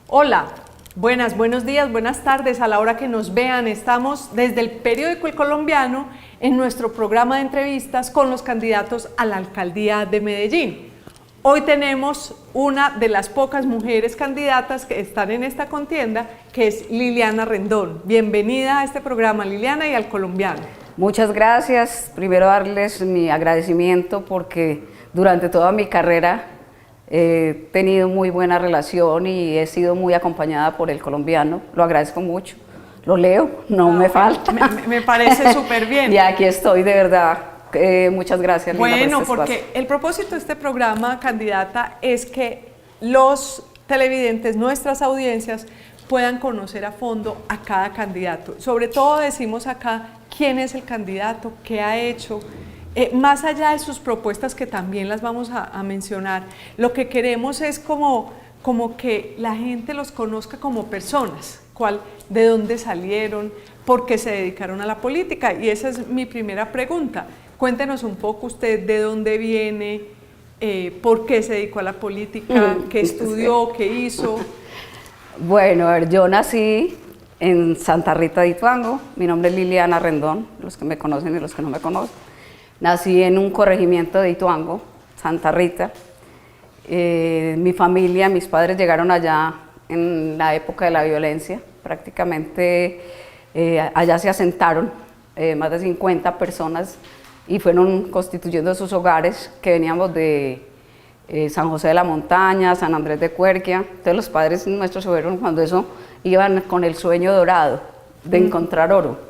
Hola, buenos días, buenas tardes, a la hora que nos vean. Estamos desde el periódico El Colombiano en nuestro programa de entrevistas con los candidatos a la alcaldía de Medellín. Hoy tenemos una de las pocas mujeres candidatas que están en esta contienda, que es Liliana Rendón. Bienvenida a este programa, Liliana, y al Colombiano. Muchas gracias. Primero darles mi agradecimiento porque durante toda mi carrera he tenido muy buena relación y he sido muy acompañada por El Colombiano. Lo agradezco mucho. Lo leo, no me falta. Me parece súper bien. Y aquí estoy, de verdad. Muchas gracias, Linda, bueno, por este porque espacio. el propósito de este programa, candidata, es que los televidentes, nuestras audiencias, puedan conocer a fondo a cada candidato. Sobre todo decimos acá quién es el candidato, qué ha hecho, más allá de sus propuestas, que también las vamos a mencionar. Lo que queremos es como que la gente los conozca como personas, de dónde salieron, por qué se dedicaron a la política, y esa es mi primera pregunta. Cuéntenos un poco usted de dónde viene, por qué se dedicó a la política, qué estudió, qué hizo. Bueno, a ver, yo nací en Santa Rita de Ituango. Mi nombre es Liliana Rendón, los que me conocen y los que no me conocen. Nací en un corregimiento de Ituango, Santa Rita. Mi familia, mis padres llegaron allá en la época de la violencia. Prácticamente allá se asentaron más de 50 personas y fueron constituyendo sus hogares, que veníamos de San José de la Montaña, San Andrés de Cuerquia. Entonces los padres nuestros se fueron cuando eso iban con el sueño dorado de encontrar oro.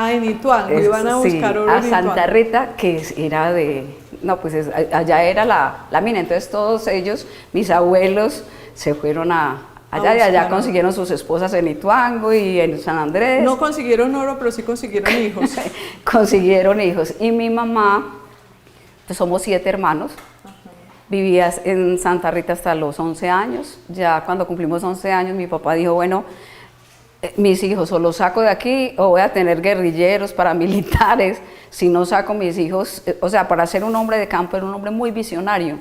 Ah, en Ituango, iban a buscar oro a en Santa Ituango. Rita, que era de, no, pues allá era la mina. Entonces todos ellos, mis abuelos, se fueron allá y allá consiguieron sus esposas en Ituango y en San Andrés. No consiguieron oro, pero sí consiguieron hijos. Consiguieron hijos. Y mi mamá, pues somos 7 hermanos, vivía en Santa Rita hasta los 11 años. Ya cuando cumplimos 11 años, mi papá dijo, bueno, mis hijos o los saco de aquí o voy a tener guerrilleros, paramilitares. Si no saco mis hijos, o sea, para ser un hombre de campo era un hombre muy visionario.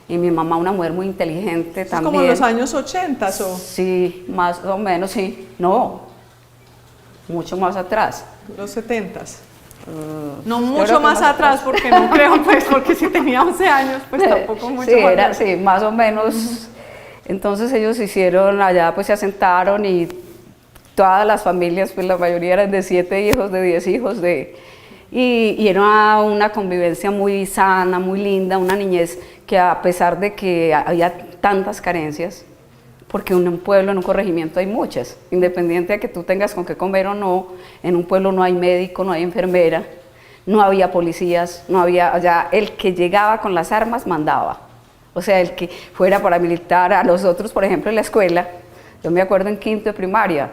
Y mi mamá una mujer muy inteligente ¿Es también. como en los años 80 o? Sí, más o menos, sí. No, mucho más atrás. Los 70. No mucho más atrás, porque no creo, pues, porque si tenía 11 años, pues tampoco mucho sí, más. Sí, más o menos. Entonces ellos hicieron allá, pues se asentaron y todas las familias, pues la mayoría eran de 7 hijos, de 10 hijos, y era una convivencia muy sana, muy linda, una niñez que, a pesar de que había tantas carencias, porque en un pueblo, en un corregimiento hay muchas, independiente de que tú tengas con qué comer o no, en un pueblo no hay médico, no hay enfermera, no había policías, no había, allá el que llegaba con las armas mandaba, o sea, el que fuera paramilitar. A nosotros, por ejemplo, en la escuela, yo me acuerdo en quinto de primaria,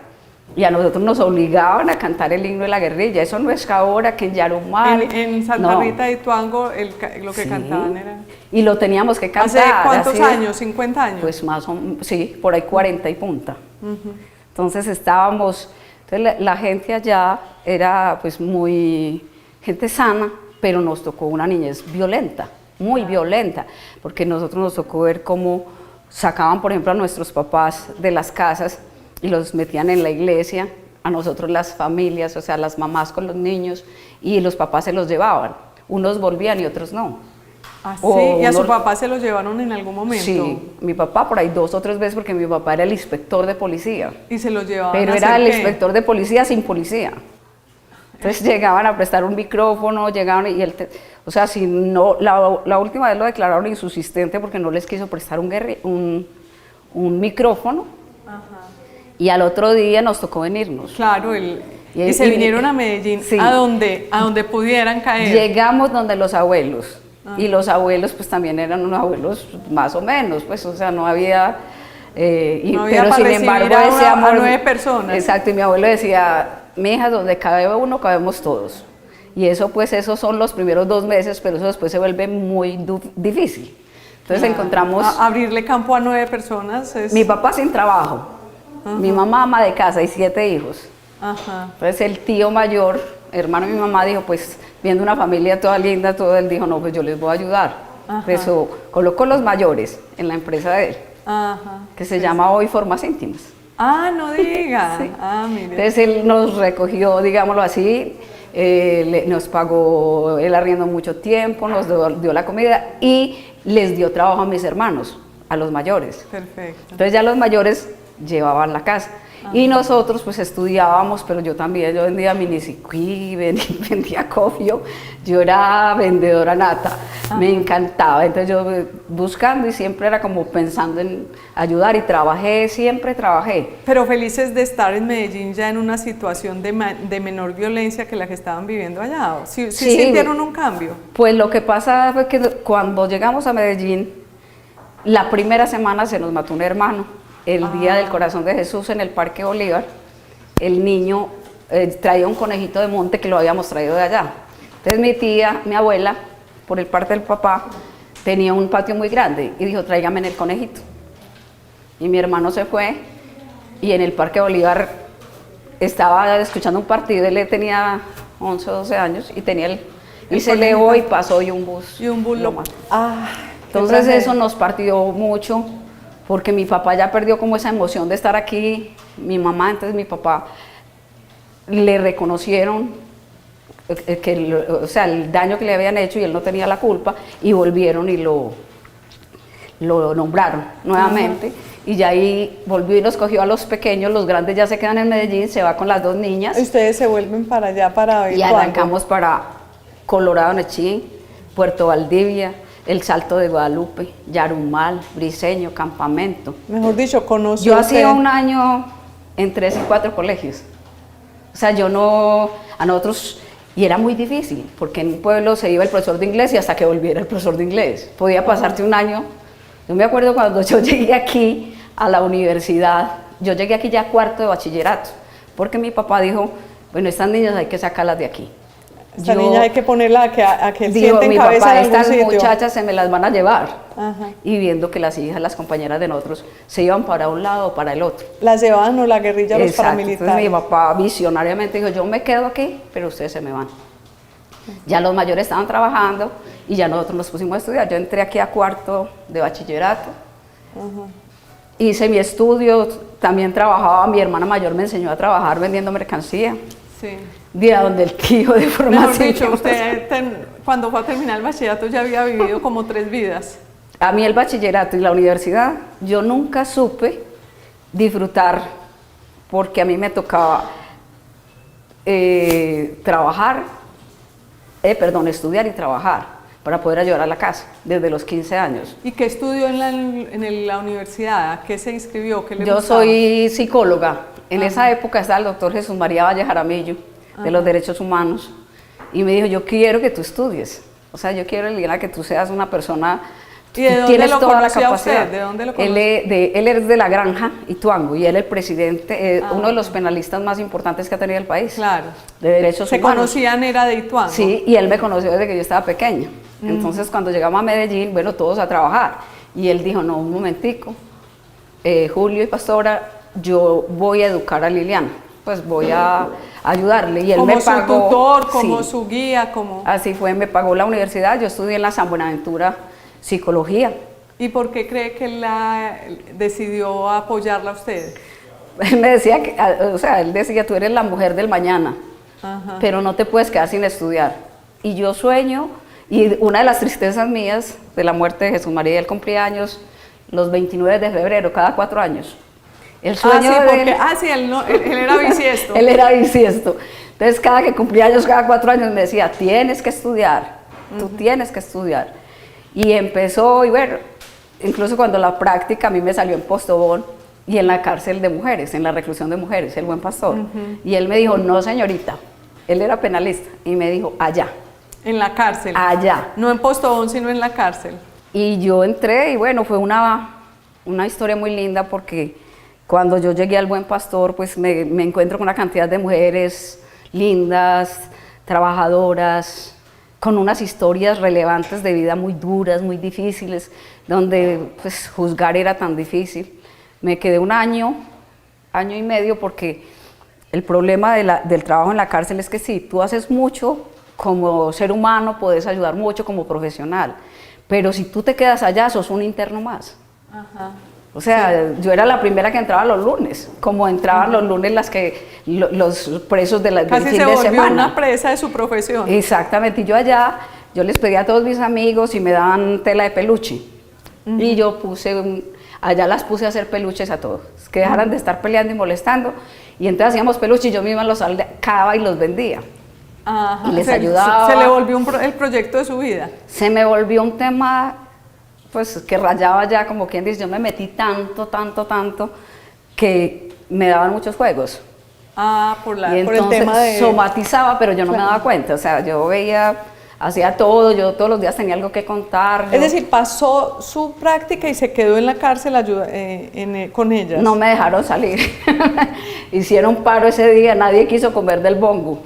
y a nosotros nos obligaban a cantar el himno de la guerrilla. Eso no es que ahora, que en Yarumal. En Santa Rita de Ituango lo que cantaban era... Y lo teníamos que cantar. ¿Hace cuántos años? ¿50 años? Pues más o menos, sí, por ahí 40 y punta. Entonces estábamos, entonces la gente allá era pues muy, gente sana, pero nos tocó una niñez violenta, muy violenta, porque nosotros nos tocó ver cómo sacaban, por ejemplo, a nuestros papás de las casas y los metían en la iglesia, a nosotros las familias, o sea, las mamás con los niños, y los papás se los llevaban. Unos volvían y otros no. ¿Ah, sí? ¿Y a su papá se los llevaron en algún momento? Sí, mi papá por ahí 2 o 3 veces, porque mi papá era el inspector de policía. ¿Y se los llevaban Pero a era hacer el qué? inspector de policía sin policía. Entonces llegaban a prestar un micrófono, llegaban y o sea, si no, la última vez lo declararon insubsistente porque no les quiso prestar un micrófono. Ajá. Y al otro día nos tocó venirnos. Claro, y se vinieron a Medellín, sí, a donde pudieran caer. Llegamos donde los abuelos. Y los abuelos pues también eran unos abuelos más o menos, pues o sea, no había... no había, pero sin embargo a 9 personas. Exacto, y mi abuelo decía, mi hija, donde cabe uno, cabemos todos. Y eso pues, esos son los primeros 2 meses, pero eso después se vuelve muy difícil. Entonces encontramos... abrirle campo a 9 personas es... Mi papá sin trabajo, mi mamá ama de casa y 7 hijos. Ajá. Entonces el tío mayor, hermano de mi mamá, dijo, pues viendo una familia toda linda, todo, él dijo, no, pues yo les voy a ayudar. Ajá. Eso colocó los mayores en la empresa de él. Ajá. que se llama Hoy Formas Íntimas. Ah, no diga. Sí. Ah, mire. Entonces él nos recogió, digámoslo así, nos pagó el arriendo mucho tiempo, nos dio la comida y les dio trabajo a mis hermanos, a los mayores. Perfecto. Entonces ya los mayores llevaban la casa. Y nosotros pues estudiábamos, pero yo vendía minisicuí, vendía cofio, yo era vendedora nata, me encantaba, entonces yo buscando y siempre era como pensando en ayudar y siempre trabajé. Pero felices de estar en Medellín ya en una situación de menor violencia que la que estaban viviendo allá. ¿Sí sintieron un cambio? Pues lo que pasa fue que cuando llegamos a Medellín, la primera semana se nos mató un hermano. El Día del Corazón de Jesús en el Parque Bolívar, el niño traía un conejito de monte que lo habíamos traído de allá. Entonces mi tía, mi abuela, por el parte del papá, tenía un patio muy grande y dijo, tráigame en el conejito. Y mi hermano se fue y en el Parque Bolívar estaba escuchando un partido, él tenía 11 o 12 años y tenía y se elevó y pasó y un bus. Y un bus lo mató. Entonces eso nos partió mucho. Porque mi papá ya perdió como esa emoción de estar aquí, mi mamá, entonces mi papá le reconocieron o sea, el daño que le habían hecho y él no tenía la culpa y volvieron y lo nombraron nuevamente. Y ya ahí volvió y nos cogió a los pequeños, los grandes ya se quedan en Medellín, se va con las 2 niñas. Ustedes se vuelven para allá para ver. Y arrancamos para Colorado, Nechí, Puerto Valdivia, El Salto de Guadalupe, Yarumal, Briceño, Campamento. Mejor dicho, conocí. Yo hacía un año en 3 y 4 colegios. O sea, a nosotros, y era muy difícil, porque en un pueblo se iba el profesor de inglés y hasta que volviera el profesor de inglés. Podía pasarte un año. Yo me acuerdo cuando yo llegué aquí a la universidad, yo llegué aquí ya a 4º de bachillerato, porque mi papá dijo, bueno, estas niñas hay que sacarlas de aquí. Esta niña hay que ponerla a que digo, sienten mi cabeza papá, en algún estas sitio. muchachas se me las van a llevar. Ajá. Y viendo que las hijas, las compañeras de nosotros, se iban para un lado o para el otro. Las llevaban o la guerrilla, los Exacto. paramilitares. Entonces mi papá visionariamente dijo, yo me quedo aquí, pero ustedes se me van. Ya los mayores estaban trabajando y ya nosotros nos pusimos a estudiar. Yo entré aquí a 4º de bachillerato. Hice mi estudio, también trabajaba, mi hermana mayor me enseñó a trabajar vendiendo mercancía. Sí. Día donde el tío de formación. Mejor dicho, usted cuando fue a terminar el bachillerato ya había vivido como 3 vidas. A mí el bachillerato y la universidad, yo nunca supe disfrutar porque a mí me tocaba estudiar y trabajar para poder ayudar a la casa desde los 15 años. ¿Y qué estudió en la universidad? ¿A qué se inscribió? ¿Qué le Yo gustaba? soy psicóloga. En esa época estaba el doctor Jesús María Valle Jaramillo, de los derechos humanos, y me dijo, yo quiero que tú estudies. O sea, yo quiero, Liliana, que tú seas una persona. ¿Y de dónde tienes lo toda la conocía capacidad. usted? ¿De dónde lo conocía? Él es de La Granja, Ituango, y él es el presidente, uno de los penalistas más importantes que ha tenido el país. Claro. De derechos ¿Se humanos. conocían, era de Ituango? Sí, y él me conoció desde que yo estaba pequeña. Entonces, cuando llegamos a Medellín, bueno, todos a trabajar. Y él dijo, no, un momentico, Julio y Pastora, yo voy a educar a Liliana, pues voy a ayudarle. Y él como me pagó. su tutor, como sí, su guía, como... Así fue, me pagó la universidad, yo estudié en la San Buenaventura Psicología. ¿Y por qué cree que él decidió apoyarla a usted? Él me decía, él decía, tú eres la mujer del mañana, pero no te puedes quedar sin estudiar. Y yo sueño, y una de las tristezas mías de la muerte de Jesús María, él cumplía años los 29 de febrero, cada 4 años. El sueño él era bisiesto. Él era bisiesto. Entonces, cada que cumplía años, cada 4 años, me decía, tienes que estudiar, tú tienes que estudiar. Y empezó, y bueno, incluso cuando la práctica a mí me salió en Postobón y en la cárcel de mujeres, en la reclusión de mujeres, el Buen Pastor. Y él me dijo, no señorita, él era penalista, y me dijo, allá. En la cárcel. Allá. No en Postobón, sino en la cárcel. Y yo entré y bueno, fue una historia muy linda porque cuando yo llegué al Buen Pastor, pues me encuentro con una cantidad de mujeres lindas, trabajadoras, con unas historias relevantes de vida muy duras, muy difíciles, donde pues juzgar era tan difícil. Me quedé un año y medio, porque el problema del trabajo en la cárcel es que sí, tú haces mucho como ser humano, puedes ayudar mucho como profesional, pero si tú te quedas allá, sos un interno más. O sea, yo era la primera que entraba los lunes, como entraban los lunes los presos del fin de semana. Casi se volvió una presa de su profesión. Exactamente, y yo allá, yo les pedía a todos mis amigos y me daban tela de peluche. Y yo allá las puse a hacer peluches a todos, que dejaran de estar peleando y molestando. Y entonces hacíamos peluches y yo misma los sacaba y los vendía. Ajá. Y les ayudaba. Se le volvió el proyecto de su vida. Se me volvió un tema, pues, que rayaba ya, como quien dice, yo me metí tanto, que me daban muchos juegos. Ah, y por el entonces tema de... somatizaba, pero yo no me daba cuenta, o sea, yo veía, hacía todo, yo todos los días tenía algo que contar. Es decir, pasó su práctica y se quedó en la cárcel con ellas. No me dejaron salir. Hicieron paro ese día, nadie quiso comer del bongo.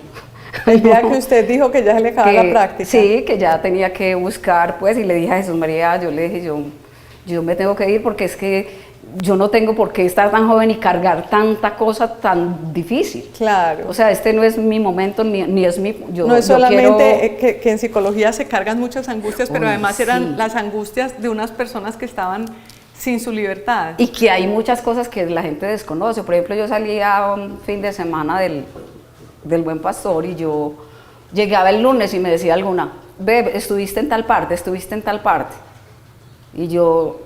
El día que usted dijo que ya se le acababa la práctica. Sí, que ya tenía que buscar, pues, y le dije a Jesús María, yo le dije, yo me tengo que ir porque es que yo no tengo por qué estar tan joven y cargar tanta cosa tan difícil. Claro. O sea, este no es mi momento, ni es mi... no es solamente que en psicología se cargan muchas angustias, pero además eran sí. las angustias de unas personas que estaban sin su libertad. Y que hay muchas cosas que la gente desconoce. Por ejemplo, yo salía un fin de semana del Buen Pastor y yo llegaba el lunes y me decía alguna, ve, estuviste en tal parte, estuviste en tal parte. Y yo,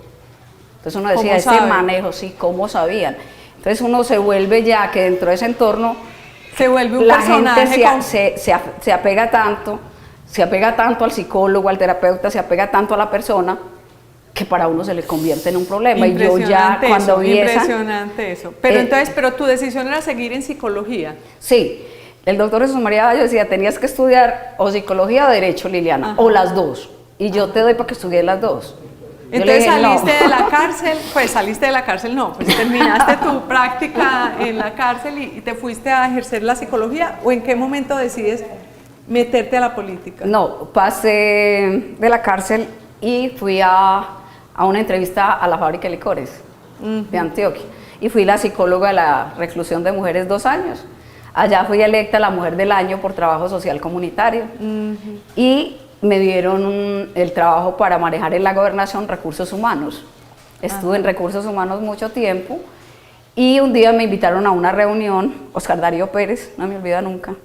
entonces uno decía, este manejo, sí, ¿cómo sabían? Entonces uno se vuelve ya que dentro de ese entorno, se vuelve un la personaje gente se apega tanto al psicólogo, al terapeuta, se apega tanto a la persona, que para uno se le convierte en un problema. Y yo ya cuando vi impresionante eso. Pero entonces, pero tu decisión era seguir en psicología. Sí. El doctor Jesús María Bayo decía, tenías que estudiar o psicología o derecho, Liliana, o las dos. Y yo te doy para que estudies las dos. Entonces saliste de la cárcel, pues saliste de la cárcel, no, pues terminaste tu práctica en la cárcel y te fuiste a ejercer la psicología, ¿o en qué momento decides meterte a la política? No, pasé de la cárcel y fui a una entrevista a la fábrica de licores de Antioquia. Y fui la psicóloga de la reclusión de mujeres 2 años. Allá fui electa la Mujer del Año por trabajo social comunitario. Y me dieron el trabajo para manejar en la gobernación recursos humanos. Estuve en recursos humanos mucho tiempo y un día me invitaron a una reunión, Oscar Darío Pérez, no me olvida nunca,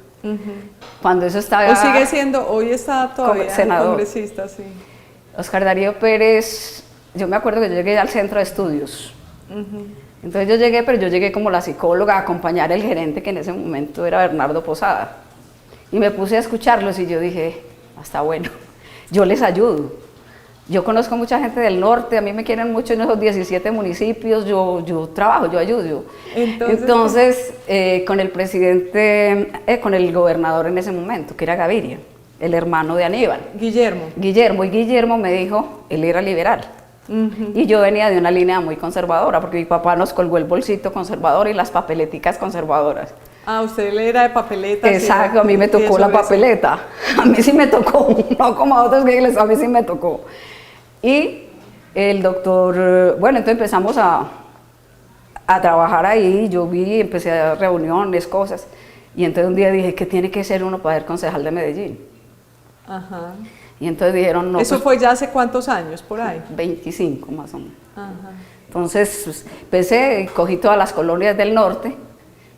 cuando eso estaba... ¿O sigue siendo, hoy está todavía senador. Congresista, sí. Oscar Darío Pérez, yo me acuerdo que yo llegué al centro de estudios. Entonces yo llegué, pero yo llegué como la psicóloga a acompañar al gerente, que en ese momento era Bernardo Posada. Y me puse a escucharlos y yo dije, está bueno, yo les ayudo. Yo conozco mucha gente del norte, a mí me quieren mucho en esos 17 municipios, yo trabajo, yo ayudo. Entonces con el presidente, con el gobernador en ese momento, que era Gaviria, el hermano de Aníbal. Guillermo. Y Guillermo me dijo, él era liberal. Y yo venía de una línea muy conservadora, porque mi papá nos colgó el bolsito conservador y las papeleticas conservadoras. Ah, usted le era de papeleta. Exacto, a mí me tocó la papeleta. A mí sí me tocó, no como a otros que a mí sí me tocó. Y el doctor, bueno, entonces empezamos a trabajar ahí, yo vi, empecé a dar reuniones, cosas. Y entonces un día dije, ¿qué tiene que ser uno para ser concejal de Medellín? Ajá. Y entonces dijeron, no. ¿Eso fue ya hace cuántos años, por ahí? 25 más o menos. Ajá. Entonces, pues, empecé, cogí todas las colonias del norte,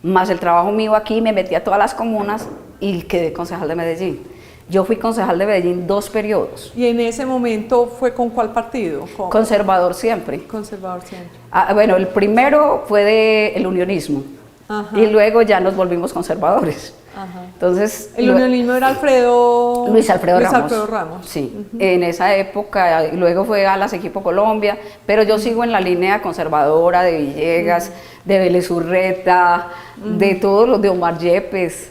más el trabajo mío aquí, me metí a todas las comunas y quedé concejal de Medellín. Yo fui concejal de Medellín 2 periodos. ¿Y en ese momento fue con cuál partido? Conservador siempre. Conservador siempre. Bueno, el primero fue del unionismo. Ajá. Y luego ya nos volvimos conservadores. Ajá. Entonces, el unionismo era Luis Alfredo Ramos. Alfredo Ramos. Sí, en esa época, y luego fue a las Equipo Colombia, pero yo sigo en la línea conservadora de Villegas, de Vélez Urreta, de todos los de Omar Yepes.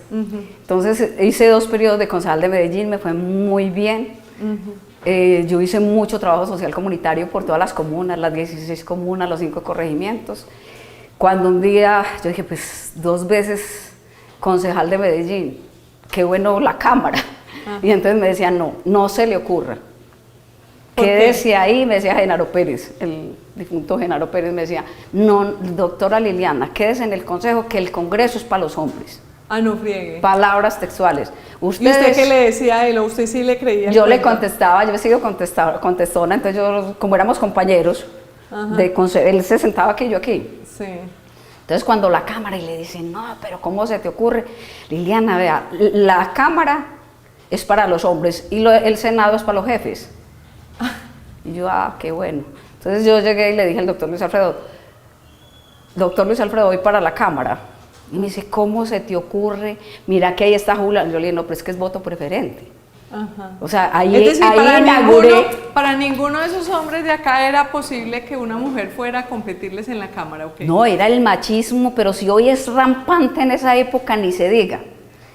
Entonces hice 2 periodos de concejal de Medellín, me fue muy bien. Yo hice mucho trabajo social comunitario por todas las comunas, las 16 comunas, los 5 corregimientos. Cuando un día yo dije, pues 2 veces concejal de Medellín, qué bueno la Cámara. Y entonces me decían, no se le ocurra. Quédese ahí, me decía Genaro Pérez, el difunto Genaro Pérez, me decía, no, doctora Liliana, quédese en el Consejo, que el Congreso es para los hombres. Ah, no friegue. Palabras textuales. ¿Y usted qué le decía a él? ¿O usted sí le creía? Yo le contestaba, yo he sido contestona, entonces yo, como éramos compañeros, Él se sentaba aquí, yo aquí. Sí. Entonces cuando la cámara y le dicen, no, pero ¿cómo se te ocurre? Liliana, vea, la cámara es para los hombres y el Senado es para los jefes. Y yo, qué bueno. Entonces yo llegué y le dije al doctor Luis Alfredo, voy para la cámara. Y me dice, ¿cómo se te ocurre? Mira que ahí está Julián. Yo le dije, no, pero es que es voto preferente. Ajá. O sea, ahí, es decir, ahí inauguré. para ninguno de esos hombres de acá era posible que una mujer fuera a competirles en la cámara, ¿ok? No, era el machismo, pero si hoy es rampante en esa época, ni se diga.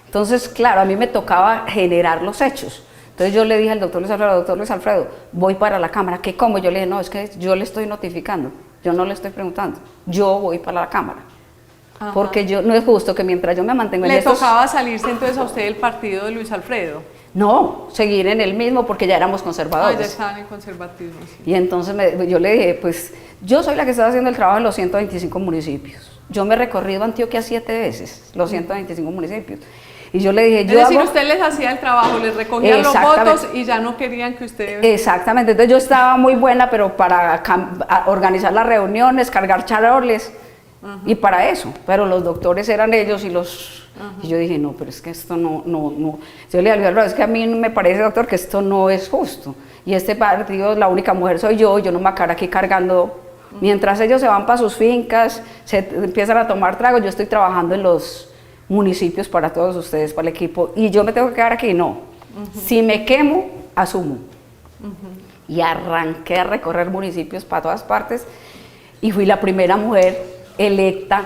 Entonces, claro, a mí me tocaba generar los hechos. Entonces yo le dije al doctor Luis Alfredo, voy para la cámara. ¿Qué cómo? Yo le dije, no, es que yo le estoy notificando, yo no le estoy preguntando, yo voy para la cámara. Ajá. Porque no es justo que mientras yo me mantengo en estos... ¿Le tocaba salirse entonces a usted del partido de Luis Alfredo? No, seguir en el mismo porque ya éramos conservadores. Ya estaban en conservatismo, sí. Y entonces yo le dije, pues yo soy la que estaba haciendo el trabajo en los 125 municipios. Yo me he recorrido Antioquia 7 veces, los 125 municipios. Y yo le dije, es decir, usted les hacía el trabajo, les recogía los votos y ya no querían que usted... Exactamente, entonces yo estaba muy buena, pero para organizar las reuniones, cargar charoles, y para eso. Pero los doctores eran ellos y los... Y yo dije, no, pero es que esto no. Yo le dije, es que a mí me parece, doctor, que esto no es justo. Y este partido, la única mujer soy yo no me voy a quedar aquí cargando. Mientras ellos se van para sus fincas, se empiezan a tomar tragos, yo estoy trabajando en los municipios para todos ustedes, para el equipo. Y yo me tengo que quedar aquí, no. Si me quemo, asumo. Y arranqué a recorrer municipios para todas partes. Y fui la primera mujer electa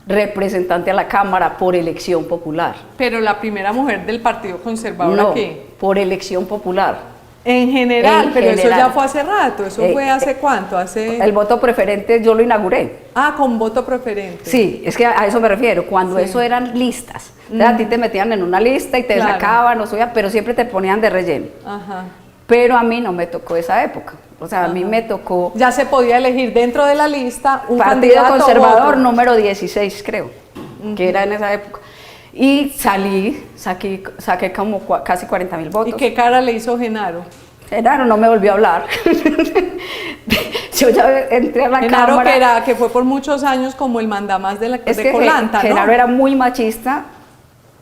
representante a la Cámara por elección popular. Pero la primera mujer del Partido Conservador no, aquí. Por elección popular. En general, pero eso ya fue hace rato, eso fue hace cuánto, El voto preferente yo lo inauguré. Con voto preferente. Sí, es que a eso me refiero, cuando eso eran listas. A ti te metían en una lista y te sacaban, pero siempre te ponían de relleno. Ajá. Pero a mí no me tocó esa época. O sea, a mí me tocó... Ya se podía elegir dentro de la lista un Partido Conservador número 16, creo, que era en esa época. Y saqué como casi 40.000 votos. ¿Y qué cara le hizo Genaro? Genaro no me volvió a hablar. Yo ya entré a la Genaro cámara. que fue por muchos años como el mandamás de Colanta, ¿no? Genaro era muy machista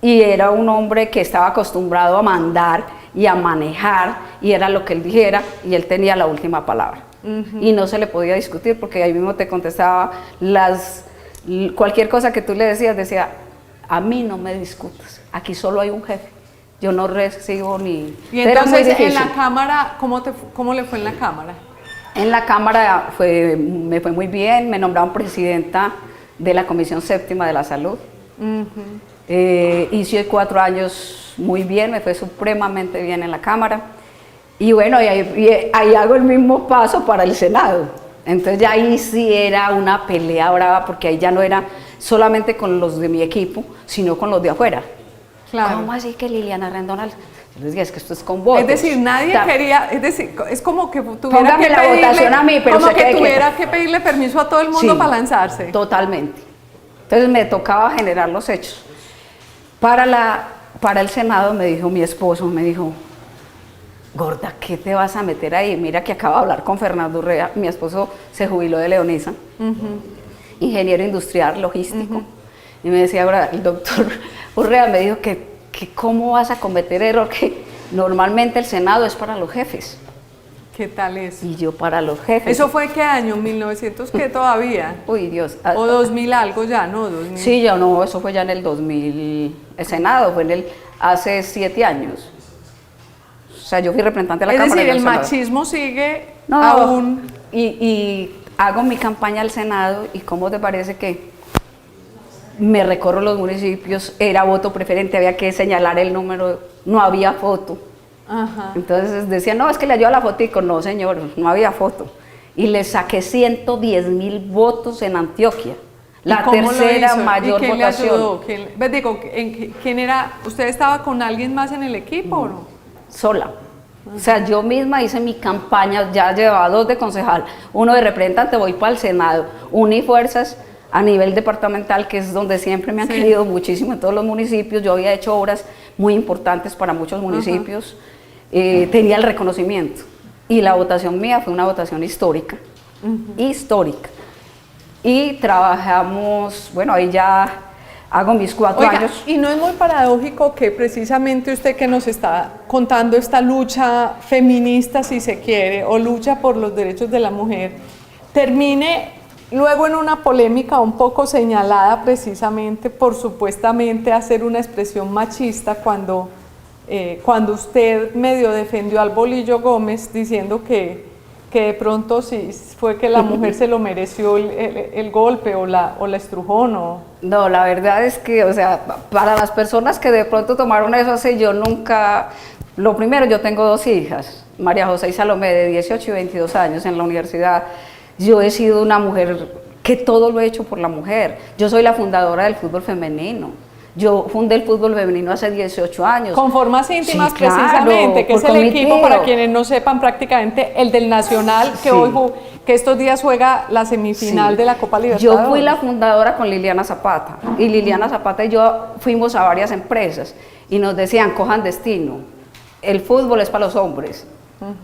y era un hombre que estaba acostumbrado a mandar y a manejar, y era lo que él dijera, y él tenía la última palabra. Y no se le podía discutir, porque ahí mismo te contestaba cualquier cosa que tú le decía, a mí no me discutas, aquí solo hay un jefe, yo no recibo ni... Y entonces en la Cámara, ¿cómo le fue en la Cámara? En la Cámara me fue muy bien, me nombraron presidenta de la Comisión Séptima de la Salud. Hice 4 años muy bien, me fue supremamente bien en la Cámara. Y bueno, ahí hago el mismo paso para el Senado. Entonces ya ahí sí era una pelea brava, porque ahí ya no era solamente con los de mi equipo, sino con los de afuera. Claro. ¿Cómo así que Liliana Rendón? Yo les decía, es que esto es con votos. Es decir, nadie quería, es como que tuviera Póngame la votación a mí, pero como se que tuviera que pedirle permiso a todo el mundo para lanzarse. Totalmente. Entonces me tocaba generar los hechos. Para el Senado me dijo mi esposo, gorda, ¿qué te vas a meter ahí? Mira que acabo de hablar con Fernando Urrea, mi esposo se jubiló de Leonisa, ingeniero industrial, logístico, y me decía, ahora el doctor Urrea me dijo que cómo vas a cometer error, que normalmente el Senado es para los jefes. ¿Qué tal es? Y yo para los jefes. ¿Eso fue qué año? ¿1900 qué todavía? Uy, Dios. ¿O 2000 algo ya, no? 2000. Sí, eso fue ya en el 2000, el Senado fue hace 7 años. O sea, yo fui representante de la Cámara. Es decir, el machismo sigue aún. Y hago mi campaña al Senado, y ¿cómo te parece que me recorro los municipios? Era voto preferente, había que señalar el número, no había foto. Ajá. Entonces decían, no, es que le ayuda la fotico. No, señor, no había foto. Y le saqué 110.000 votos en Antioquia. La tercera mayor votación. Le ayudó? ¿Quién era? ¿Usted estaba con alguien más en el equipo o no? Sola. O sea, yo misma hice mi campaña, ya llevaba 2 de concejal, 1 de representante, voy para el Senado, uní fuerzas a nivel departamental, que es donde siempre me han querido muchísimo en todos los municipios. Yo había hecho obras muy importantes para muchos municipios. Tenía el reconocimiento, y la votación mía fue una votación histórica, histórica. Y trabajamos, bueno, ahí ya hago mis 4 Oiga, años. y no es muy paradójico que precisamente usted que nos está contando esta lucha feminista, si se quiere, o lucha por los derechos de la mujer, termine luego en una polémica un poco señalada precisamente por supuestamente hacer una expresión machista cuando usted medio defendió al Bolillo Gómez diciendo que de pronto sí fue que la mujer se lo mereció el golpe o la estrujón o... No, la verdad es que, o sea, para las personas que de pronto tomaron eso así, yo nunca... Lo primero, yo tengo 2 hijas, María José y Salomé, de 18 y 22 años en la universidad. Yo he sido una mujer que todo lo he hecho por la mujer. Yo soy la fundadora del fútbol femenino. Yo fundé el fútbol femenino hace 18 años. Con formas íntimas, sí, claro, precisamente, que es el comité. equipo, para quienes no sepan, prácticamente el del Nacional, que Sí. que estos días juega la semifinal Sí. de la Copa Libertadores. Yo fui la fundadora con Liliana Zapata, y Liliana Zapata y yo fuimos a varias empresas y nos decían, cojan destino, el fútbol es para los hombres,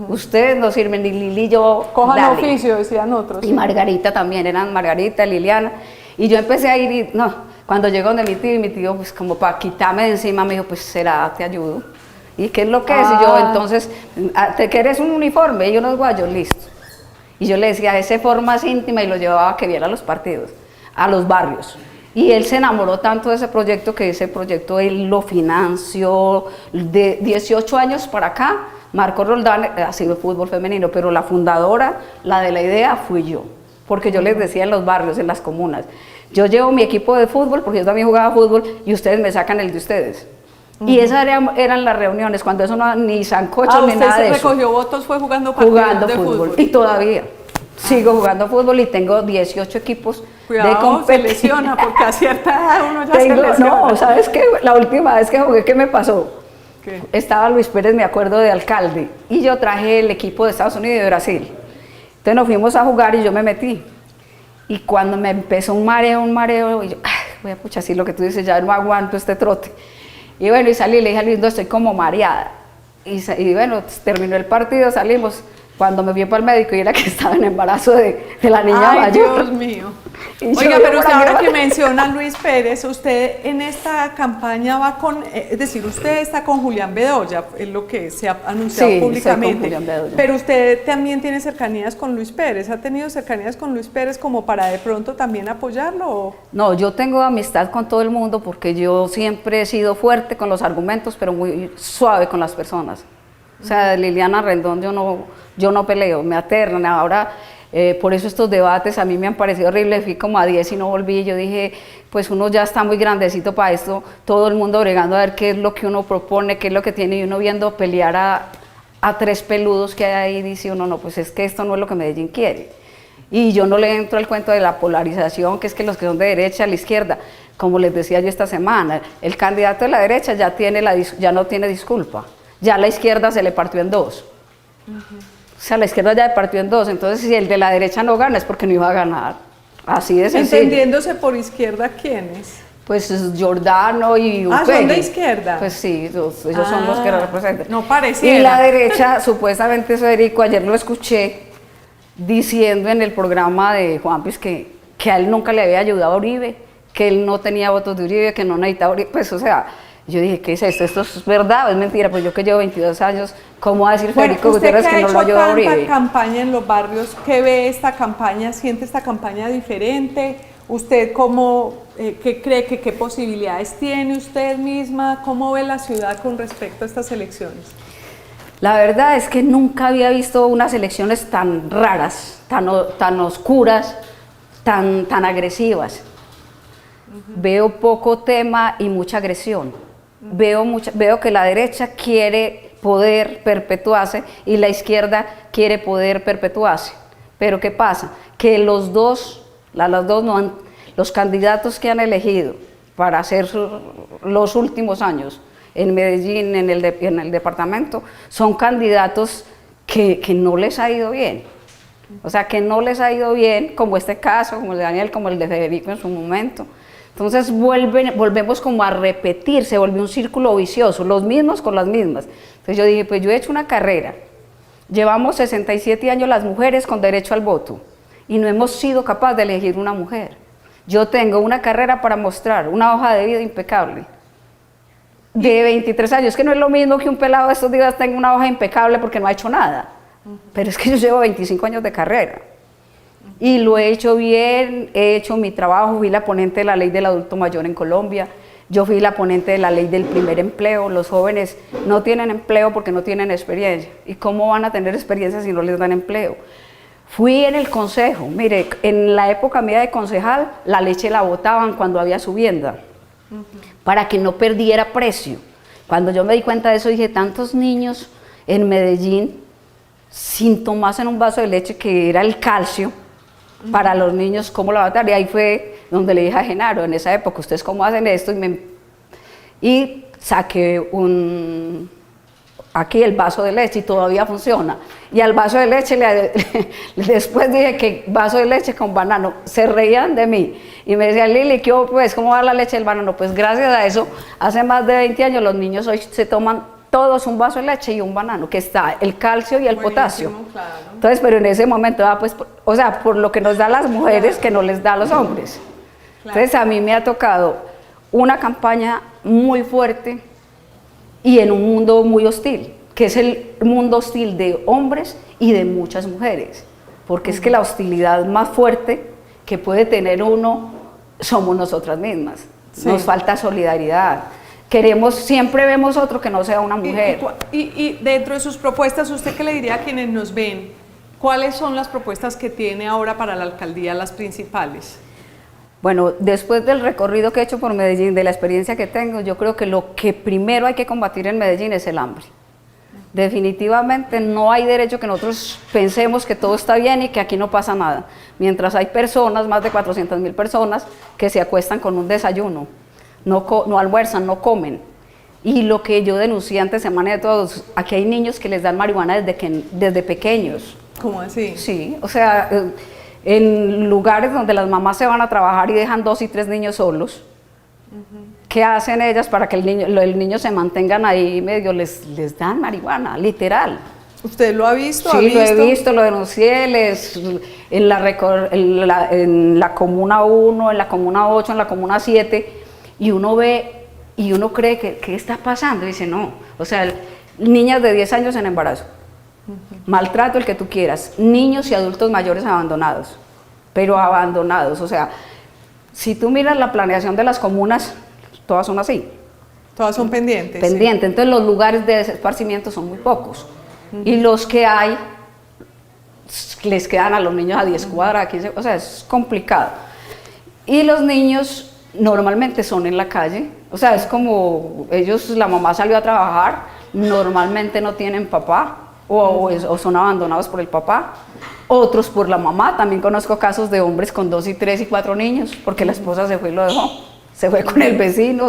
ustedes no sirven, ni Lili y yo, Cojan dale. oficio, decían otros. Y Margarita también, eran Margarita, Liliana, y yo empecé a ir y no, cuando llegó donde mi tío pues como para quitarme de encima me dijo, pues será, te ayudo. ¿Y qué es lo que es? Y yo, entonces, ¿te quieres un uniforme y unos guayos? Listo. Y yo le decía, ese formas íntima y lo llevaba a que viera los partidos, a los barrios. Y él se enamoró tanto de ese proyecto que ese proyecto él lo financió. De 18 años para acá, Marco Roldán ha sido fútbol femenino, pero la fundadora, la de la idea, fui yo. Porque yo les decía en los barrios, en las comunas, yo llevo mi equipo de fútbol, porque yo también jugaba fútbol, y ustedes me sacan el de ustedes. Y esas eran las reuniones, cuando eso no, ni sancocho ni nada de eso. Usted se recogió votos, fue jugando partidos Jugando de fútbol. Y todavía sigo jugando fútbol y tengo 18 equipos de Cuidado, se competición. lesiona, porque a cierta edad uno ya se lesiona. No, ¿sabes qué? La última vez que jugué, ¿qué me pasó? ¿Qué? Estaba Luis Pérez, me acuerdo, de alcalde, y yo traje el equipo de Estados Unidos y de Brasil. Entonces nos fuimos a jugar y yo me metí. Y cuando me empezó un mareo, y yo, ay, voy a pucha, así lo que tú dices, ya no aguanto este trote. Y bueno, y salí y le dije a Luis, no, estoy como mareada. Y bueno, terminó el partido, salimos. Cuando me fui para el médico y era que estaba en embarazo de la niña Ay, mayor. Dios mío. Y yo Oiga, iba pero usted para ahora allá. que menciona a Luis Pérez, usted en esta campaña va con, es decir, usted está con Julián Bedoya, es lo que se ha anunciado Sí, estoy con públicamente, Julián Bedoya. pero usted también tiene cercanías con Luis Pérez, ¿ha tenido cercanías con Luis Pérez como para de pronto también apoyarlo? ¿O? No, yo tengo amistad con todo el mundo porque yo siempre he sido fuerte con los argumentos, pero muy suave con las personas. O sea, Liliana Rendón, yo no peleo, me aterran. Ahora, por eso estos debates a mí me han parecido horribles. Fui como a 10 y no volví. Yo dije, pues uno ya está muy grandecito para esto. Todo el mundo bregando a ver qué es lo que uno propone, qué es lo que tiene. Y uno viendo pelear a 3 peludos que hay ahí, dice uno, no, pues es que esto no es lo que Medellín quiere. Y yo no le entro al cuento de la polarización, que es que los que son de derecha a la izquierda, como les decía yo esta semana, el candidato de la derecha ya no tiene disculpa. Ya la izquierda se le partió en 2. O sea, la izquierda ya le partió en 2. Entonces, si el de la derecha no gana, es porque no iba a ganar. Así de sencillo. Entendiéndose por izquierda, ¿quiénes? Pues Giordano y Upegui. Ah, ¿son de izquierda? Pues sí, ellos son los que lo representan. No pareciera. Y la derecha, supuestamente Federico, ayer lo escuché diciendo en el programa de Juan Piz que a él nunca le había ayudado a Uribe, que él no tenía votos de Uribe, que no necesitaba Uribe. Pues, o sea, yo dije, ¿qué es esto? ¿Esto es verdad o es mentira? Pues yo que llevo 22 años, ¿cómo va a decir Bueno, Federico usted Gutiérrez que no lo ayudó a ha hecho Uribe? tanta campaña en los barrios, ¿qué ve esta campaña? ¿Siente esta campaña diferente? ¿Usted qué cree que qué posibilidades tiene usted misma? ¿Cómo ve la ciudad con respecto a estas elecciones? La verdad es que nunca había visto unas elecciones tan raras, tan oscuras, tan agresivas. Veo poco tema y mucha agresión. Veo que la derecha quiere poder perpetuarse y la izquierda quiere poder perpetuarse. Pero ¿qué pasa? Que los candidatos que han elegido para hacer los últimos años en Medellín, en el departamento, son candidatos que no les ha ido bien. O sea, que no les ha ido bien, como este caso, como el de Daniel, como el de Federico en su momento. Entonces volvemos como a repetir, se volvió un círculo vicioso, los mismos con las mismas. Entonces yo dije, pues yo he hecho una carrera, llevamos 67 años las mujeres con derecho al voto, y no hemos sido capaces de elegir una mujer. Yo tengo una carrera para mostrar, una hoja de vida impecable, de 23 años, que no es lo mismo que un pelado de estos días tenga una hoja impecable porque no ha hecho nada, pero es que yo llevo 25 años de carrera, y lo he hecho bien, he hecho mi trabajo, fui la ponente de la ley del adulto mayor en Colombia, yo fui la ponente de la ley del primer empleo. Los jóvenes no tienen empleo porque no tienen experiencia, ¿y cómo van a tener experiencia si no les dan empleo? Fui en el consejo, mire, en la época mía de concejal, la leche la botaban cuando había subienda, para que no perdiera precio. Cuando yo me di cuenta de eso, dije, tantos niños en Medellín sin tomarse en un vaso de leche, que era el calcio, para los niños, ¿cómo la va a dar? Y ahí fue donde le dije a Genaro, en esa época, ¿ustedes cómo hacen esto? Y saqué aquí el vaso de leche y todavía funciona. Y al vaso de leche, después dije que vaso de leche con banano. Se reían de mí y me decían, Lili, ¿qué, pues, ¿cómo va la leche del banano? Pues gracias a eso, hace más de 20 años los niños hoy se toman todos un vaso de leche y un banano, que está el calcio y el potasio. Claro. Entonces, pero en ese momento, pues, o sea, por lo que nos da las mujeres, que no les da a los hombres. Claro. Entonces, a mí me ha tocado una campaña muy fuerte y en un mundo muy hostil, que es el mundo hostil de hombres y de muchas mujeres, porque es que la hostilidad más fuerte que puede tener uno somos nosotras mismas. Sí. Nos falta solidaridad. Siempre vemos otro que no sea una mujer. Y dentro de sus propuestas, ¿usted qué le diría a quienes nos ven? ¿Cuáles son las propuestas que tiene ahora para la alcaldía, las principales? Bueno, después del recorrido que he hecho por Medellín, de la experiencia que tengo, yo creo que lo que primero hay que combatir en Medellín es el hambre. Definitivamente no hay derecho que nosotros pensemos que todo está bien y que aquí no pasa nada, mientras hay personas, más de 400.000 personas, que se acuestan con un desayuno. No almuerzan, no comen. Y lo que yo denuncié antes Semana de Todos, aquí hay niños que les dan marihuana desde pequeños. ¿Cómo así? Sí, o sea, en lugares donde las mamás se van a trabajar y dejan 2 y 3 niños solos, ¿qué hacen ellas para que el niño se mantengan ahí medio? Les dan marihuana, literal. ¿Usted lo ha visto? Sí, lo he visto, lo denuncié, en la Comuna 1, en la Comuna 8, en la Comuna 7, y uno ve y uno cree que ¿qué está pasando? Y dice, no, o sea, niñas de 10 años en embarazo, maltrato el que tú quieras, niños y adultos mayores abandonados, pero abandonados, o sea, si tú miras la planeación de las comunas, todas son así. Todas son pendientes. Pendientes, sí. Entonces los lugares de esparcimiento son muy pocos, y los que hay, les quedan a los niños a 10 cuadras, 15, o sea, es complicado. Y los niños normalmente son en la calle, o sea, es como la mamá salió a trabajar, normalmente no tienen papá, o son abandonados por el papá, otros por la mamá. También conozco casos de hombres con 2 y 3 y 4 niños, porque la esposa se fue y lo dejó, se fue con el vecino,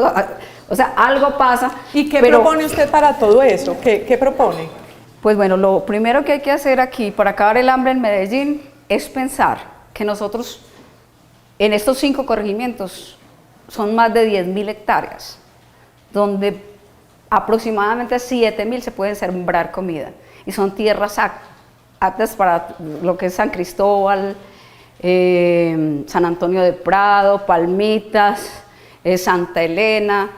o sea, algo pasa. ¿Y qué propone usted para todo eso? ¿Qué propone? Pues bueno, lo primero que hay que hacer aquí para acabar el hambre en Medellín es pensar que nosotros, en estos 5 corregimientos, son más de 10.000 hectáreas, donde aproximadamente 7.000 se pueden sembrar comida, y son tierras aptas para lo que es San Cristóbal, San Antonio de Prado, Palmitas, Santa Elena,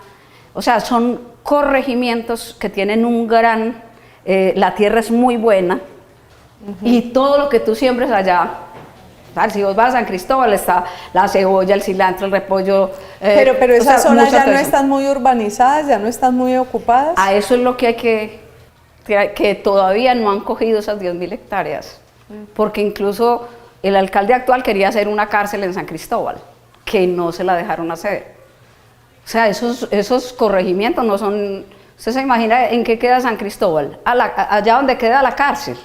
o sea, son corregimientos que tienen un gran, la tierra es muy buena, y todo lo que tú siembres allá, si vos vas a San Cristóbal, está la cebolla, el cilantro, el repollo. Pero esas zonas ya no están muy urbanizadas, ya no están muy ocupadas. A eso es lo que hay que todavía no han cogido esas 10.000 hectáreas. Porque incluso el alcalde actual quería hacer una cárcel en San Cristóbal, que no se la dejaron hacer. O sea, esos corregimientos no son... ¿Usted se imagina en qué queda San Cristóbal? Allá donde queda la cárcel.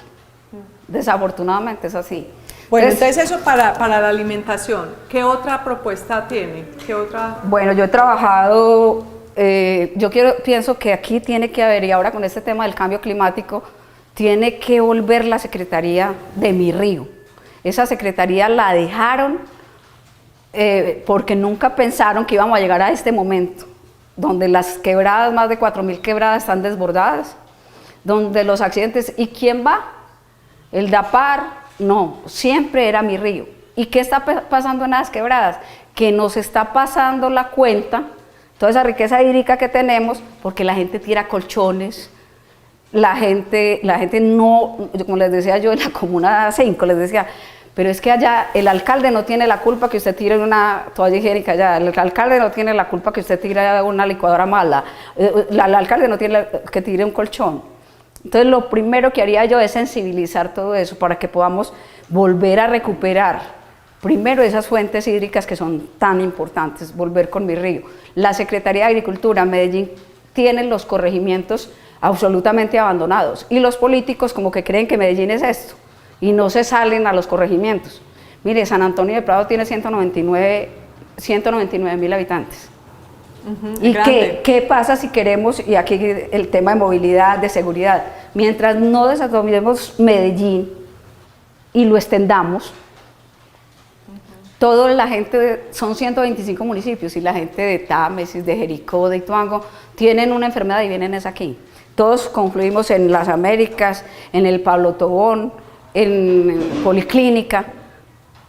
Desafortunadamente es así. Bueno, entonces eso para la alimentación. ¿Qué otra propuesta tiene? ¿Qué otra? Bueno, yo he trabajado, pienso que aquí tiene que haber, y ahora con este tema del cambio climático, tiene que volver la Secretaría de Mi Río. Esa Secretaría la dejaron porque nunca pensaron que íbamos a llegar a este momento, donde las quebradas, más de 4.000 quebradas están desbordadas, donde los accidentes, ¿y quién va? El DAPAR, no, siempre era mi río. ¿Y qué está pasando en las quebradas? Que nos está pasando la cuenta, toda esa riqueza hídrica que tenemos, porque la gente tira colchones, la gente no, como les decía yo en la Comuna 5, les decía, pero es que allá el alcalde no tiene la culpa que usted tire una toalla higiénica allá, el alcalde no tiene la culpa que usted tire una licuadora mala, el alcalde no tiene que tire un colchón. Entonces lo primero que haría yo es sensibilizar todo eso para que podamos volver a recuperar primero esas fuentes hídricas que son tan importantes, volver con mi río. La Secretaría de Agricultura, Medellín, tiene los corregimientos absolutamente abandonados y los políticos como que creen que Medellín es esto y no se salen a los corregimientos. Mire, San Antonio de Prado tiene 199.000 habitantes. ¿Y qué pasa si queremos, y aquí el tema de movilidad, de seguridad, mientras no desatomemos Medellín y lo extendamos, toda la gente, son 125 municipios y la gente de Támesis, de Jericó, de Ituango, tienen una enfermedad y vienen es aquí. Todos confluimos en las Américas, en el Pablo Tobón, en Policlínica,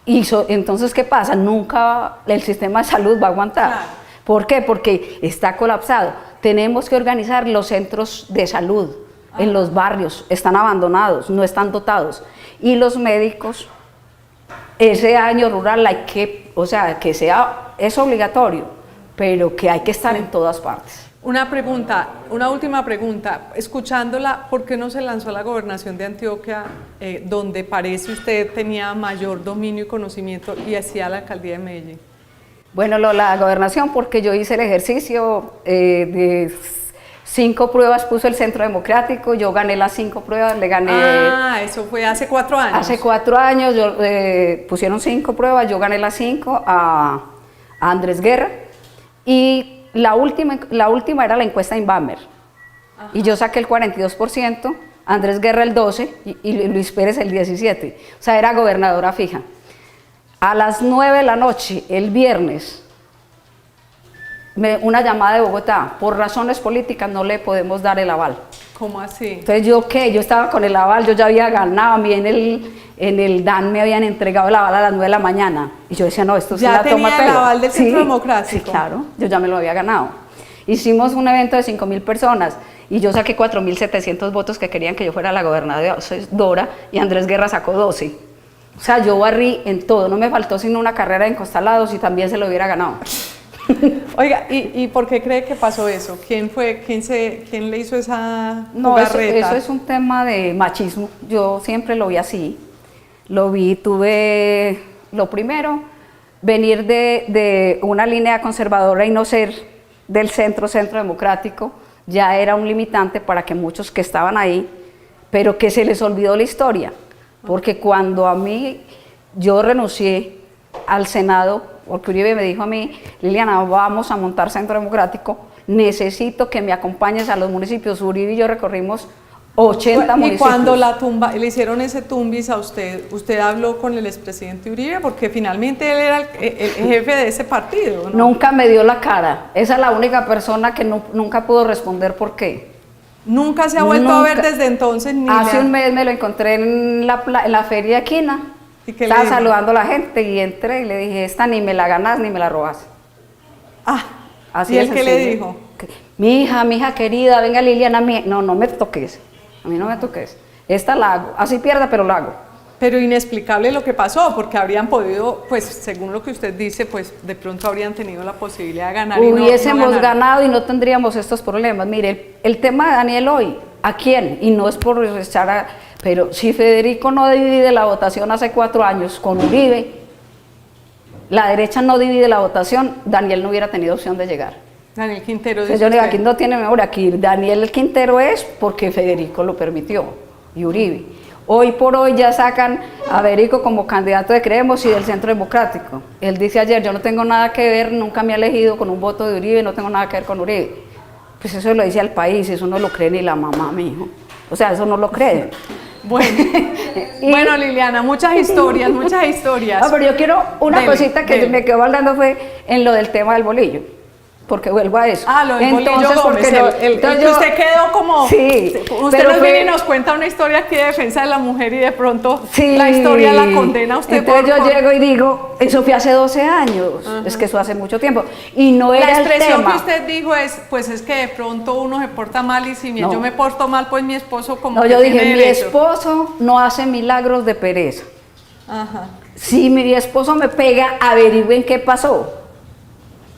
y entonces ¿qué pasa? Nunca el sistema de salud va a aguantar. Claro. ¿Por qué? Porque está colapsado. Tenemos que organizar los centros de salud en los barrios, están abandonados, no están dotados. Y los médicos, ese año rural hay que, o sea, que sea, es obligatorio, pero que hay que estar en todas partes. Una pregunta, una última pregunta, escuchándola, ¿por qué no se lanzó a la gobernación de Antioquia, donde parece usted tenía mayor dominio y conocimiento, y hacía la alcaldía de Medellín? Bueno, la gobernación, porque yo hice el ejercicio de 5 pruebas, puso el Centro Democrático, yo gané las 5 pruebas, le gané... Ah, eso fue hace 4 años. Hace 4 años pusieron 5 pruebas, yo gané las 5 a Andrés Guerra, y la última era la encuesta Inbamer, y yo saqué el 42%, Andrés Guerra el 12% y Luis Pérez el 17%, o sea, era gobernadora fija. A las 9 de la noche, el viernes, una llamada de Bogotá, por razones políticas no le podemos dar el aval. ¿Cómo así? Entonces yo estaba con el aval, yo ya había ganado, a mí en el DAN me habían entregado el aval a las 9 de la mañana, y yo decía, no, esto es una toma de pelo. ¿Ya tenía el aval del Centro Democrático? Sí, claro, yo ya me lo había ganado. Hicimos un evento de 5.000 personas, y yo saqué 4.700 votos que querían que yo fuera la gobernadora, y Andrés Guerra sacó 12. O sea, yo barrí en todo, no me faltó sino una carrera de encostalados y también se lo hubiera ganado. Oiga, ¿y por qué cree que pasó eso? ¿Quién le hizo esa jugarreta? Eso es un tema de machismo, yo siempre lo vi así. Lo primero, venir de una línea conservadora y no ser del centro democrático, ya era un limitante para que muchos que estaban ahí, pero que se les olvidó la historia. Porque cuando yo renuncié al Senado, porque Uribe me dijo a mí, Liliana, vamos a montar Centro Democrático, necesito que me acompañes a los municipios. Uribe y yo recorrimos 80 municipios. Y cuando le hicieron ese tumbis a usted habló con el expresidente Uribe, porque finalmente él era el jefe de ese partido, ¿no? Nunca me dio la cara, esa es la única persona que nunca pudo responder por qué. ¿Nunca se ha vuelto a ver desde entonces? Hace un mes me lo encontré en la feria de Quina, estaba saludando a la gente y entré y le dije, esta ni me la ganas ni me la robas. ¿Y él qué le dijo? Mi hija querida, venga Liliana, no me toques, a mí no me toques, esta la hago, así pierda pero la hago. Pero inexplicable lo que pasó, porque habrían podido, pues según lo que usted dice, pues de pronto habrían tenido la posibilidad de ganar. Hubiésemos ganado y no tendríamos estos problemas. Mire, el tema de Daniel hoy, ¿a quién? Y no es por echar pero si Federico no divide la votación hace 4 años con Uribe, la derecha no divide la votación, Daniel no hubiera tenido opción de llegar. Daniel Quintero. Yo digo, aquí no tiene memoria, aquí Daniel Quintero es porque Federico lo permitió y Uribe. Hoy por hoy ya sacan a Federico como candidato de Creemos y del Centro Democrático. Él dice ayer, yo no tengo nada que ver, nunca me ha elegido con un voto de Uribe, no tengo nada que ver con Uribe. Pues eso lo dice al país, eso no lo cree ni la mamá, mi hijo. O sea, eso no lo cree. Bueno, Liliana, muchas historias. No, pero yo quiero una cosita que me quedó hablando fue en lo del tema del bolillo. porque vuelvo a eso. Ah, lo del Bolillo Gómez, porque entonces usted quedó como, sí, usted nos viene y nos cuenta una historia aquí de defensa de la mujer y de pronto sí, la historia la condena a usted. Entonces yo llego y digo, eso fue hace 12 años, es que eso hace mucho tiempo, y no era el tema. La expresión que usted dijo es, pues es que de pronto uno se porta mal y si yo me porto mal, pues mi esposo como no, que yo dije, tiene mi derecho. esposo no hace milagros de pereza. Ajá. Si mi esposo me pega, averigüen qué pasó.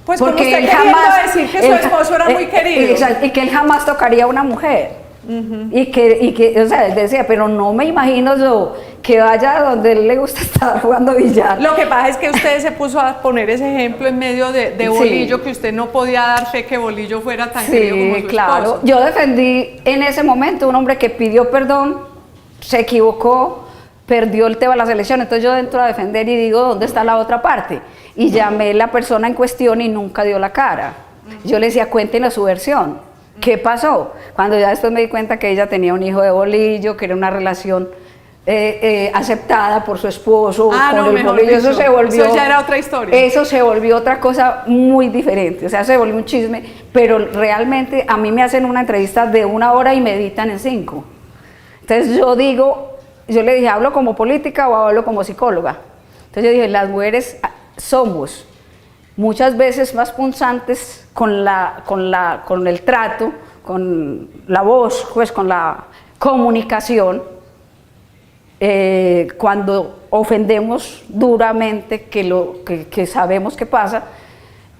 Pues porque como usted queriendo decir que su esposo era muy querido. Exacto, y que él jamás tocaría a una mujer. Y que, o sea, él decía, pero no me imagino yo que vaya donde él le gusta estar jugando billar. Lo que pasa es que usted se puso a poner ese ejemplo en medio de Bolillo, que usted no podía dar fe que Bolillo fuera tan querido como su claro. esposo. Yo defendí en ese momento un hombre que pidió perdón, se equivocó, perdió el tema de la selección, entonces yo entro a defender y digo, ¿dónde está la otra parte? Y llamé a la persona en cuestión y nunca dio la cara. Yo le decía, cuéntenos su versión, ¿qué pasó? Cuando ya después me di cuenta que ella tenía un hijo de Bolillo, que era una relación aceptada por su esposo, con el Bolillo, eso se volvió... Eso ya era otra historia. Eso se volvió otra cosa muy diferente, o sea, se volvió un chisme, pero realmente a mí me hacen una entrevista de 1 hora y me editan en 5. Entonces yo digo... Yo le dije, ¿hablo como política o hablo como psicóloga? Entonces yo dije, las mujeres somos muchas veces más punzantes con el trato, con la voz, pues con la comunicación, cuando ofendemos duramente, que sabemos que pasa,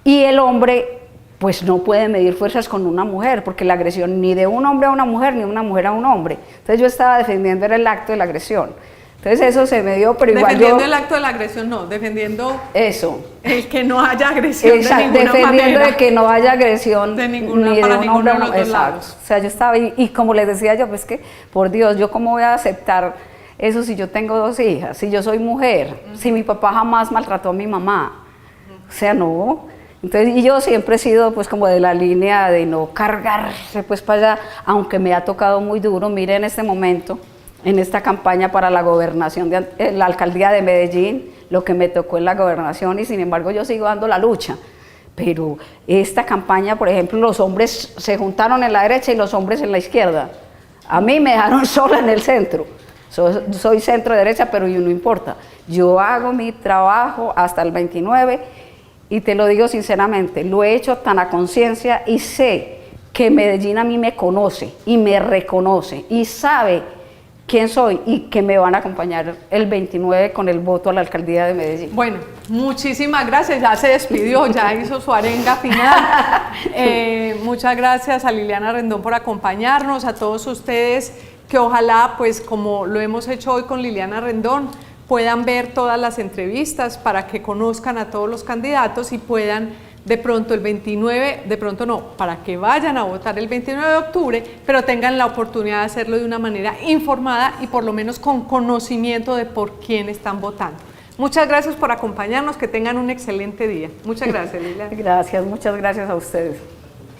y el hombre pues no puede medir fuerzas con una mujer, porque la agresión ni de un hombre a una mujer, ni de una mujer a un hombre. Entonces yo estaba defendiendo el acto de la agresión. Entonces eso se me dio, pero igual defendiendo el acto de la agresión, no, defendiendo eso. El que no haya agresión. Exacto, de ninguna defendiendo manera. De que no haya agresión de ninguna, ni de para un ninguno hombre de los dos exacto. lados. O sea, yo estaba y como les decía yo, pues que, por Dios, yo cómo voy a aceptar eso si yo tengo 2 hijas, si yo soy mujer, si mi papá jamás maltrató a mi mamá. O sea, no. Entonces, y yo siempre he sido pues como de la línea de no cargarse pues para allá, aunque me ha tocado muy duro. Mire, en este momento, en esta campaña para la gobernación de la alcaldía de Medellín, lo que me tocó en la gobernación, y sin embargo yo sigo dando la lucha. Pero esta campaña, por ejemplo, los hombres se juntaron en la derecha y los hombres en la izquierda. A mí me dejaron sola en el centro. Soy centro derecha, pero no importa. Yo hago mi trabajo hasta el 29. Y te lo digo sinceramente, lo he hecho tan a conciencia y sé que Medellín a mí me conoce y me reconoce y sabe quién soy y que me van a acompañar el 29 con el voto a la alcaldía de Medellín. Bueno, muchísimas gracias, ya se despidió, ya hizo su arenga final. Muchas gracias a Liliana Rendón por acompañarnos, a todos ustedes que ojalá, pues como lo hemos hecho hoy con Liliana Rendón, puedan ver todas las entrevistas para que conozcan a todos los candidatos y puedan de pronto el 29, de pronto no, para que vayan a votar el 29 de octubre, pero tengan la oportunidad de hacerlo de una manera informada y por lo menos con conocimiento de por quién están votando. Muchas gracias por acompañarnos, que tengan un excelente día. Muchas gracias, Liliana. Gracias, muchas gracias a ustedes.